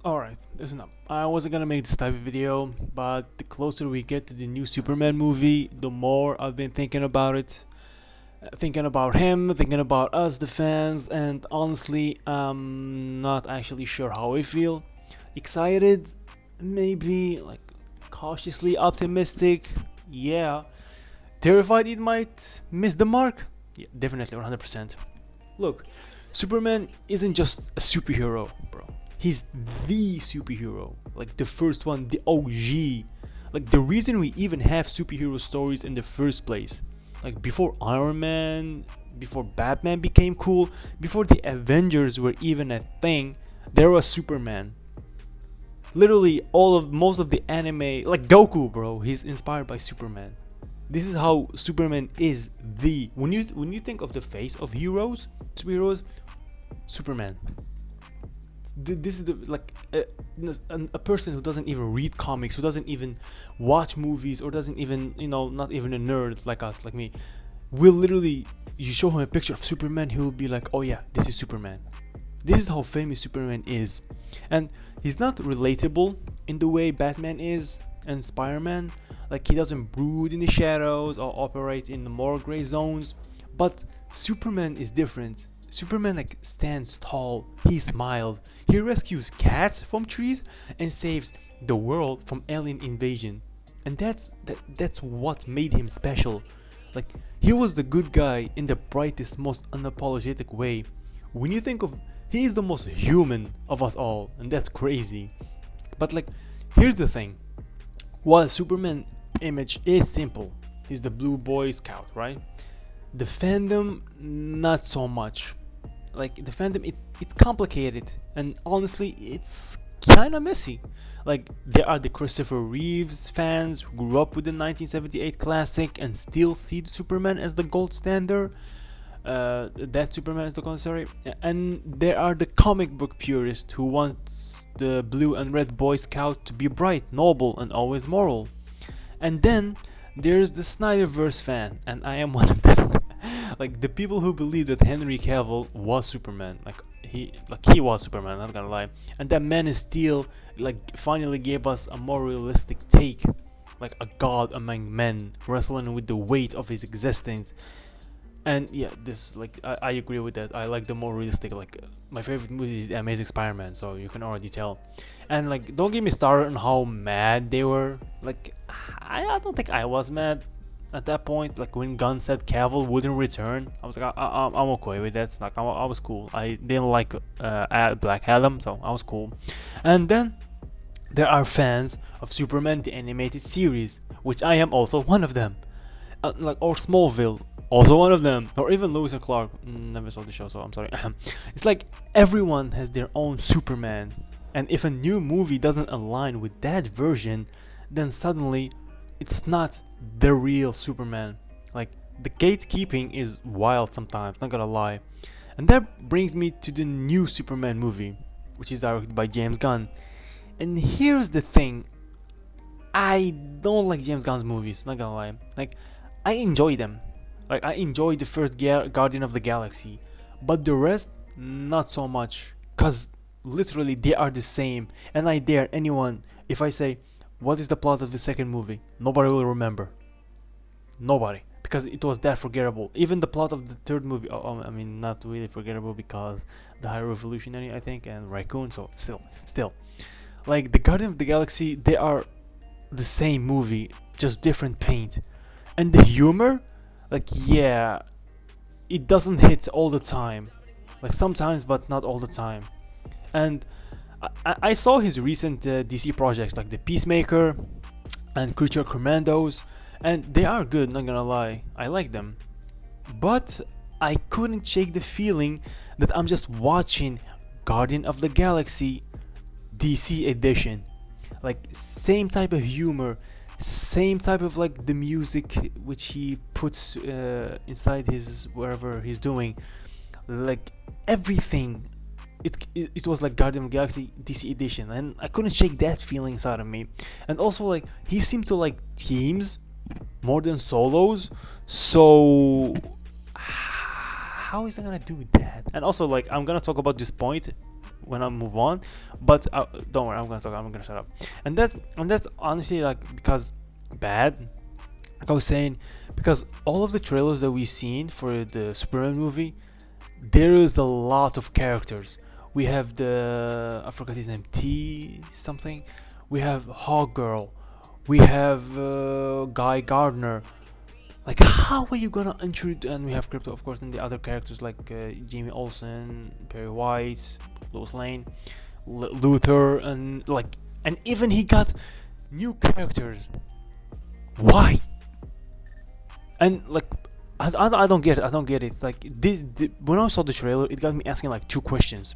Alright, listen up. I wasn't gonna make this type of video, but the closer we get to the new Superman movie, the more I've been thinking about it. Thinking about him, thinking about us, the fans, and honestly, I'm not actually sure how I feel. Excited? Maybe, like, cautiously optimistic? Yeah. Terrified it might miss the mark? Yeah, definitely, 100%. Look, Superman isn't just a superhero, bro. He's the superhero, like the first one, the OG, like the reason we even have superhero stories in the first place. Like before Iron Man, before Batman became cool, before the Avengers were even a thing, there was Superman. Literally most of the anime, like Goku, bro, he's inspired by Superman. This is how Superman is the when you think of the face of superheroes, Superman. This is a person who doesn't even read comics, who doesn't even watch movies, or doesn't even, not even a nerd like us, like me, will literally, you show him a picture of Superman, he'll be like, oh yeah, this is Superman. This is how famous Superman is. And he's not relatable in the way Batman is and Spider-Man. Like, he doesn't brood in the shadows or operate in the moral gray zones. But Superman is different. Superman stands tall, he smiles, he rescues cats from trees and saves the world from alien invasion. And that's what made him special. Like, he was the good guy in the brightest, most unapologetic way. When you think of, he is the most human of us all, and that's crazy. But like, here's the thing. While Superman image is simple, he's the blue boy scout, right? The fandom, not so much. Like, the fandom, it's complicated, and honestly, it's kind of messy. Like, there are the Christopher Reeves fans who grew up with the 1978 classic and still see the Superman as the gold standard. That Superman is the gold, sorry. And there are the comic book purists who want the blue and red Boy Scout to be bright, noble, and always moral. And then there's the Snyderverse fan, and I am one of them. Like, the people who believe that Henry Cavill was Superman, he was Superman, not gonna lie, and that Man of Steel finally gave us a more realistic take, like a god among men wrestling with the weight of his existence. And yeah, this, I agree with that. I like the more realistic, my favorite movie is The Amazing Spider-Man, so you can already tell. And don't get me started on how mad they were. I don't think I was mad at that point. Like, when Gunn said Cavill wouldn't return, I was like, I'm okay with that. Like, I was cool. I didn't like Black Adam, so I was cool. And then there are fans of Superman the animated series, which I am also one of them. Or Smallville, also one of them, or even Lewis and Clark. Never saw the show, so I'm sorry. It's like everyone has their own Superman, and if a new movie doesn't align with that version, then suddenly it's not the real Superman. Like, the gatekeeping is wild sometimes, not gonna lie. And that brings me to the new Superman movie, which is directed by James Gunn. And here's the thing, I don't like James Gunn's movies, not gonna lie. Like, I enjoy them. Like, I enjoyed the first Guardian of the Galaxy, but the rest, not so much. Cause literally they are the same, and I dare anyone, if I say, what is the plot of the second movie? Nobody will remember. Nobody. Because it was that forgettable. Even the plot of the third movie, I mean, not really forgettable because the High Revolutionary, I think, and Raccoon, so still. Like, the Guardian of the Galaxy, they are the same movie, just different paint. And the humor, yeah, it doesn't hit all the time. Like, sometimes, but not all the time. And I saw his recent DC projects, like The Peacemaker and Creature Commandos, and they are good, not gonna lie. I like them. But I couldn't shake the feeling that I'm just watching Guardian of the Galaxy DC edition. Like, same type of humor, same type of the music which he puts inside his wherever he's doing, like everything. It was like Guardian of the Galaxy DC edition, and I couldn't shake that feeling inside of me. And also, he seemed to like teams more than solos, so how is he gonna do that? And also, I'm gonna talk about this point when I move on. But don't worry, I'm gonna talk. I'm gonna shut up. And that's honestly like because bad. Like I was saying, because all of the trailers that we've seen for the Superman movie, there is a lot of characters. We have I forgot his name, T something. We have Hawk Girl. We have Guy Gardner. Like, how are you gonna introduce? And we have Crypto, of course, and the other characters like Jamie Olsen, Perry White, Lois Lane, Luther, and even he got new characters. Why? And like, I don't get it. I don't get it. Like when I saw the trailer, it got me asking like two questions.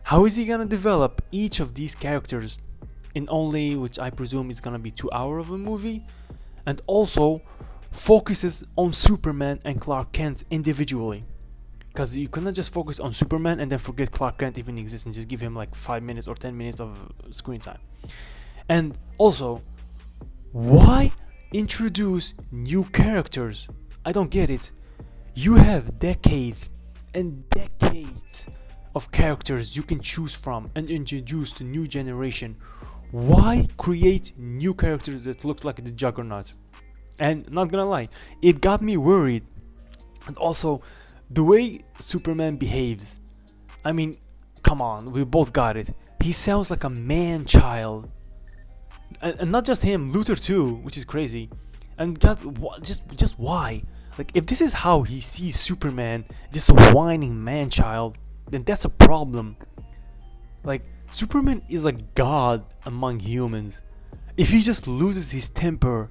How is he gonna develop each of these characters in only, which I presume is gonna be 2 hours of a movie, and also focuses on Superman and Clark Kent individually? Because you cannot just focus on Superman and then forget Clark Kent even exists and just give him like 5 minutes or 10 minutes of screen time. And also, why introduce new characters? I don't get it. You have decades and decades of characters you can choose from and introduce to new generation. Why create new characters that looks like the Juggernaut? And not gonna lie, it got me worried. And also, the way Superman behaves. I mean, come on, we both got it. He sounds like a man-child. And not just him, Luther too, which is crazy. And just why? Like, if this is how he sees Superman, just a whining man-child, then that's a problem. Like, Superman is like God among humans. If he just loses his temper,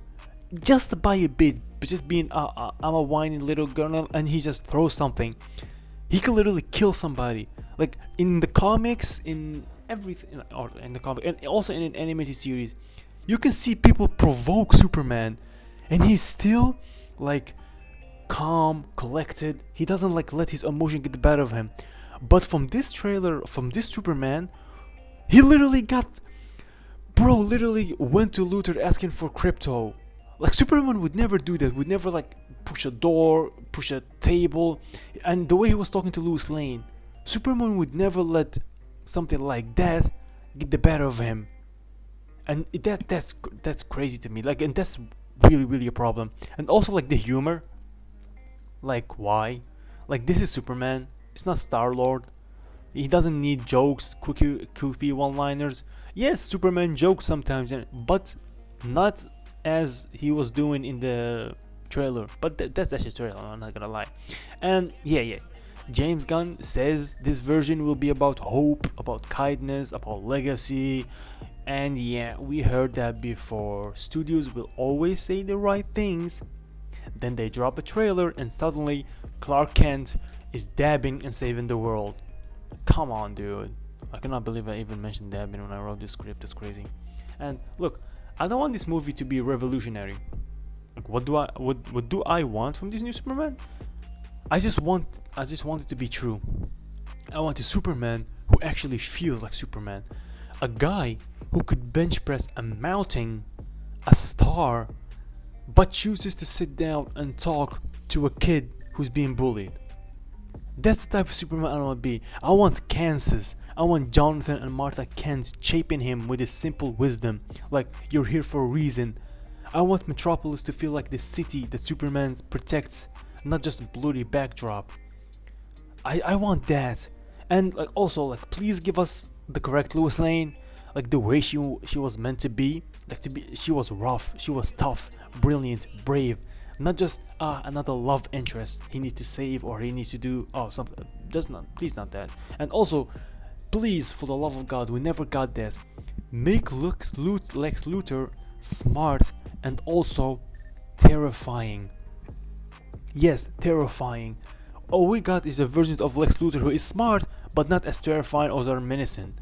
just by a bit, but just being I'm a whiny little girl, and he just throws something, he can literally kill somebody. Like in the comics, in everything, or in the comic, and also in an animated series, you can see people provoke Superman, and he's still like calm, collected. He doesn't like let his emotion get the better of him. But from this trailer, from this Superman, he literally literally went to Luther asking for crypto. Like, Superman would never do that, would never like push a door, push a table. And the way he was talking to Lois Lane, Superman would never let something like that get the better of him. And that's crazy to me. Like, and that's really a problem. And also like the humor. Like, why? Like, this is Superman. It's not Star-Lord. He doesn't need jokes, quippy one-liners. Yes, Superman jokes sometimes, but not as he was doing in the trailer. But that's actually trailer, I'm not gonna lie. And yeah, James Gunn says this version will be about hope, about kindness, about legacy. And yeah, we heard that before. Studios will always say the right things, then they drop a trailer and suddenly Clark Kent is dabbing and saving the world. Come on, dude. I cannot believe I even mentioned dabbing when I wrote this script. That's crazy. And look, I don't want this movie to be revolutionary. Like, what do I want from this new Superman? I just want it to be true. I want a Superman who actually feels like Superman. A guy who could bench press a mountain, a star, but chooses to sit down and talk to a kid who's being bullied. That's the type of Superman I want to be. I want Kansas. I want Jonathan and Martha Kent shaping him with his simple wisdom, like, you're here for a reason. I want Metropolis to feel like the city that Superman protects, not just a bloody backdrop. I want that. And like, also, like, please give us the correct Lois Lane, like the way she was meant to be. She was rough, she was tough, brilliant, brave. Not just another love interest he needs to save or he needs to do something. Please not that. And also, please, for the love of God, we never got that. Make Lex Luthor smart and also terrifying. Yes, terrifying. All we got is a version of Lex Luthor who is smart but not as terrifying or menacing.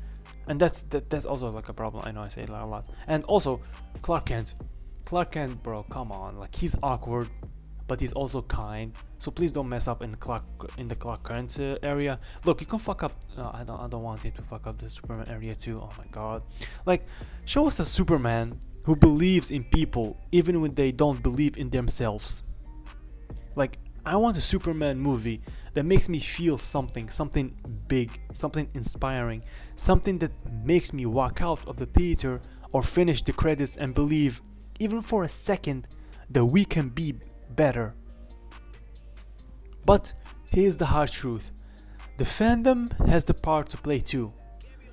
And that's also like a problem. I know I say it a lot. And also, Clark Kent, bro, come on. Like, he's awkward, but he's also kind. So please don't mess up in the Clark Kent area. Look, you can fuck up. I don't want him to fuck up the Superman area too. Oh my god. Like, show us a Superman who believes in people even when they don't believe in themselves. Like, I want a Superman movie that makes me feel something big, something inspiring, something that makes me walk out of the theater or finish the credits and believe, even for a second, that we can be better. But here's the hard truth. The fandom has the part to play too.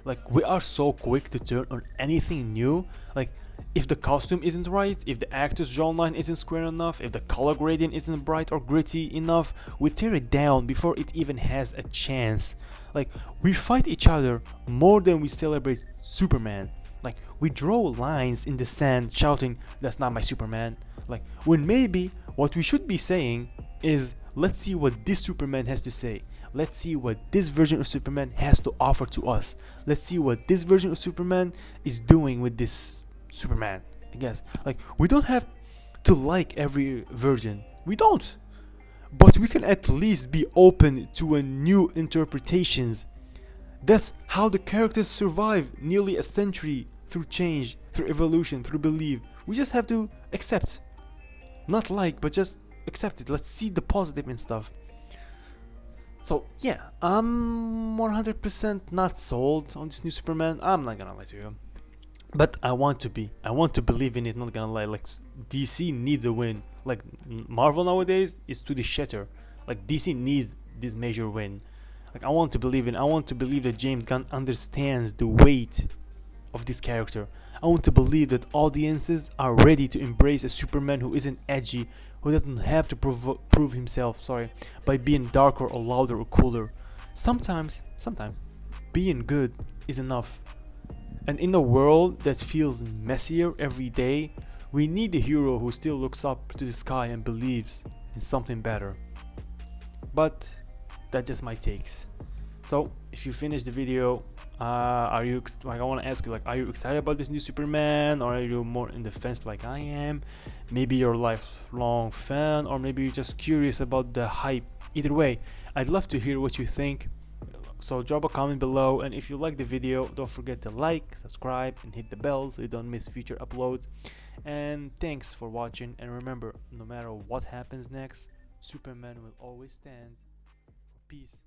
Like, we are so quick to turn on anything new. Like, if the costume isn't right, if the actor's jawline isn't square enough, if the color gradient isn't bright or gritty enough, we tear it down before it even has a chance. Like, we fight each other more than we celebrate Superman. Like, we draw lines in the sand shouting, "That's not my Superman." Like, when maybe what we should be saying is, let's see what this Superman has to say. Let's see what this version of Superman has to offer to us. Let's see what this version of Superman is doing with this Superman, I guess. Like, we don't have to like every version. We don't. But we can at least be open to a new interpretations. That's how the characters survive nearly a century, through change, through evolution, through belief. We just have to accept. Not like, but just accept it. Let's see the positive in stuff. So yeah, I'm 100% not sold on this new Superman. I'm not gonna lie to you, but I want to be. I want to believe in it. Not gonna lie. Like, DC needs a win. Like, Marvel nowadays is to the shatter. Like, DC needs this major win. Like, I want to believe in. I want to believe that James Gunn understands the weight of this character. I want to believe that audiences are ready to embrace a Superman who isn't edgy, who doesn't have to prove himself, by being darker or louder or cooler. Sometimes, being good is enough. And in a world that feels messier every day, we need a hero who still looks up to the sky and believes in something better. But that's just my takes. So if you finish the video, are you I want to ask you, like, are you excited about this new Superman, or are you more in the fence like I am? Maybe you're a lifelong fan, or maybe you're just curious about the hype. Either way, I'd love to hear what you think. So drop a comment below, and if you like the video, don't forget to like, subscribe, and hit the bell so you don't miss future uploads. And thanks for watching, and remember, no matter what happens next, Superman will always stand for peace.